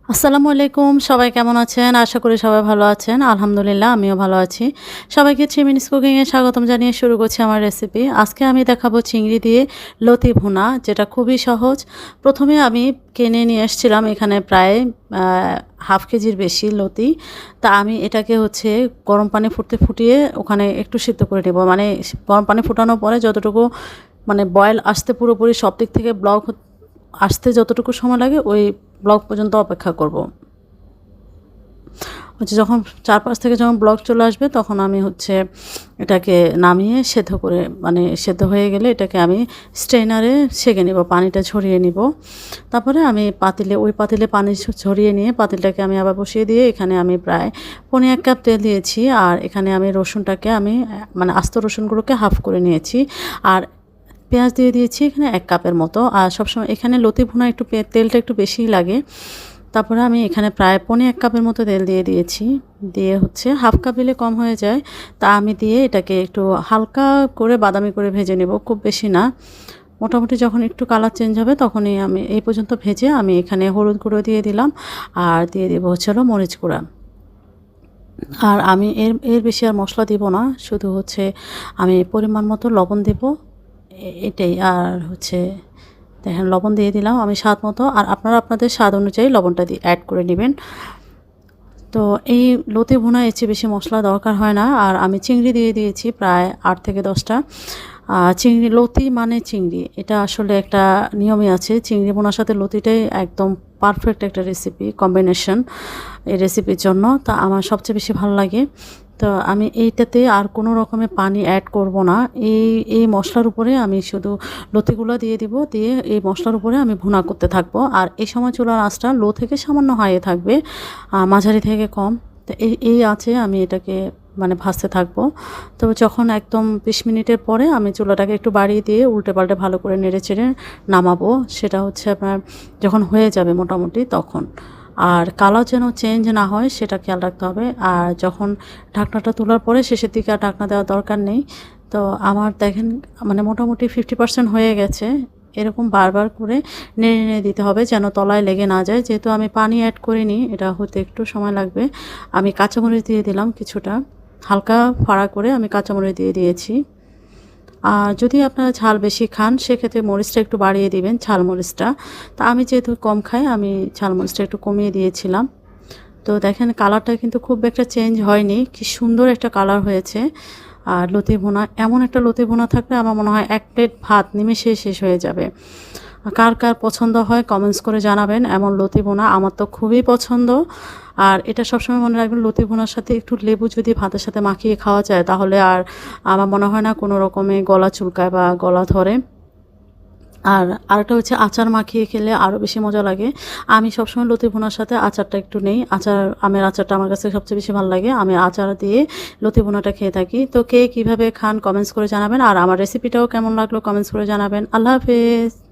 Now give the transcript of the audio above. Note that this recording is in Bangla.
আসসালামু আলাইকুম, সবাই কেমন আছেন? আশা করি সবাই ভালো আছেন। আলহামদুলিল্লাহ আমিও ভালো আছি। সবাইকে 3 মিনিটস কুকিং এ স্বাগতম জানিয়ে শুরু করছি আমার রেসিপি। আজকে আমি দেখাবো চিংড়ি দিয়ে লতি ভুনা, যেটা খুবই সহজ। প্রথমে আমি কিনে নিয়ে এসেছিলাম এখানে প্রায় আ হাফ কেজির বেশি লতি। তা আমি এটাকে গরম পানি ফুটিয়ে ওখানে একটু সিদ্ধ করে নেব। মানে গরম পানি ফুটানোর পরে যতটুকু বয়েল আসতে পুরোপুরি সব দিক থেকে আসতে যতটুকু সময় লাগে ওই ব্লক পর্যন্ত অপেক্ষা করব। যখন চারপাশ থেকে যখন ব্লক চলে আসবে তখন আমি এটাকে নামিয়ে সেদ্ধ করে সেদ্ধ হয়ে গেলে এটাকে আমি স্ট্রেনারে ছেঁকে নেব, পানিটা ঝরিয়ে নিব। তারপরে আমি ওই পাতিলে পানি ঝরিয়ে নিয়ে পাতিলটাকে আমি আবার বসিয়ে দিয়ে এখানে আমি প্রায় 1.5 কাপ তেল দিয়েছি। আর এখানে আমি রসুনটাকে আস্ত রসুনগুলোকে হাফ করে নিয়েছি। আর পেঁয়াজ দিয়ে দিয়েছি এখানে 1 কাপের মতো। আর সবসময় এখানে লতি ভুনা তেলটা একটু বেশিই লাগে। তারপরে আমি এখানে প্রায় 1.5 কাপের মতো তেল দিয়ে দিয়েছি। দিয়ে হাফ কাপ দিলে কম হয়ে যায়। তা আমি দিয়ে এটাকে একটু হালকা করে বাদামি করে ভেজে নেব, খুব বেশি না। মোটামুটি যখন একটু কালার চেঞ্জ হবে তখনই আমি এই পর্যন্ত ভেজে আমি এখানে হলুদ গুঁড়ো দিয়ে দিলাম। আর দিয়ে দেব মরিচ গুঁড়া। আর আমি এর বেশি আর মশলা দিব না, শুধু আমি পরিমাণ মতো লবণ দেব, এটাই। আর দেখেন লবণ দিয়ে দিলাম আমি স্বাদ মতো। আর আপনারা আপনাদের স্বাদ অনুযায়ী লবণটা অ্যাড করে নেবেন। তো এই লতি ভুনা এর চেয়ে বেশি মশলা দরকার হয় না। আর আমি চিংড়ি দিয়ে দিয়েছি প্রায় 8 থেকে 10টা। চিংড়ি, লতি মানে চিংড়ি, এটা আসলে একটা নিয়মই আছে। চিংড়ি ভুনার সাথে লতিটাই একদম পারফেক্ট একটা রেসিপি কম্বিনেশন এই রেসিপির জন্য। তা আমার সবচেয়ে বেশি ভালো লাগে। তো আমি এইটাতে আর কোনো রকমের পানি অ্যাড করব না। এই মশলার উপরে আমি শুধু লতিগুলো দিয়ে দিব, দিয়ে এই মশলার উপরে আমি ভুনা করতে থাকবো। আর এই সময় চুলার আঁচটা লো থেকে সামান্য হাইয়ে থাকবে, মাঝারি থেকে কম। তো এই আছে আমি এটাকে ভাজতে থাকবো। তবে যখন একদম 20 মিনিটের পরে আমি চুলাটাকে একটু বাড়িয়ে দিয়ে উল্টে পাল্টে ভালো করে নেড়ে চেড়ে নামাবো। সেটা আপনার যখন হয়ে যাবে মোটামুটি তখন। আর কালার যেন চেঞ্জ না হয় সেটা খেয়াল রাখতে হবে। আর যখন ঢাকনাটা তোলার পরে শেষের দিকে আর ঢাকনা দেওয়ার দরকার নেই। তো আমার দেখেন মোটামুটি 50% হয়ে গেছে। এরকম বারবার করে নেড়ে নেড়ে দিতে হবে যেন তলায় লেগে না যায়। যেহেতু আমি পানি অ্যাড করিনি, এটা হতে একটু সময় লাগবে। আমি কাঁচামরিচ দিয়ে দিলাম কিছুটা, হালকা ফাড়া করে আমি কাঁচামরিচ দিয়ে দিয়েছি। আর যদি আপনারা ঝাল বেশি খান সেক্ষেত্রে মরিচটা একটু বাড়িয়ে দিবেন, ঝাল মরিচটা। তা আমি যেহেতু কম খাই আমি ঝাল মরিচটা একটু কমিয়ে দিয়েছিলাম। তো দেখেন কালারটা কিন্তু খুব একটা চেঞ্জ হয়নি, কি সুন্দর একটা কালার হয়েছে। আর লতি ভুনা, এমন একটা লতি ভুনা থাকলে আমার মনে হয় 1 প্লেট ভাত নিমেষে শেষ হয়ে যাবে। কার কার পছন্দ হয় কমেন্টস করে জানাবেন এমন লতি ভুনা। আমার তো খুবই পছন্দ। আর এটা সবসময় মনে রাখবেন, লতি ভুনার সাথে একটু লেবু যদি ভাতের সাথে মাখিয়ে খাওয়া যায় তাহলে আর আমার মনে হয় না কোনো রকমে গলা চুলকায় বা গলা ধরে। আর আরেকটা আচার মাখিয়ে খেলে আরও বেশি মজা লাগে। আমি সবসময় লতি ভুনার সাথে আচারটা একটু নেই। আমের আচারটা আমার কাছে সবচেয়ে বেশি ভালো লাগে। আমি আচার দিয়ে লতি ভুনাটা খেয়ে থাকি। তো কে কীভাবে খান কমেন্টস করে জানাবেন। আর আমার রেসিপিটাও কেমন লাগলো কমেন্টস করে জানাবেন। আল্লাহ হাফেজ।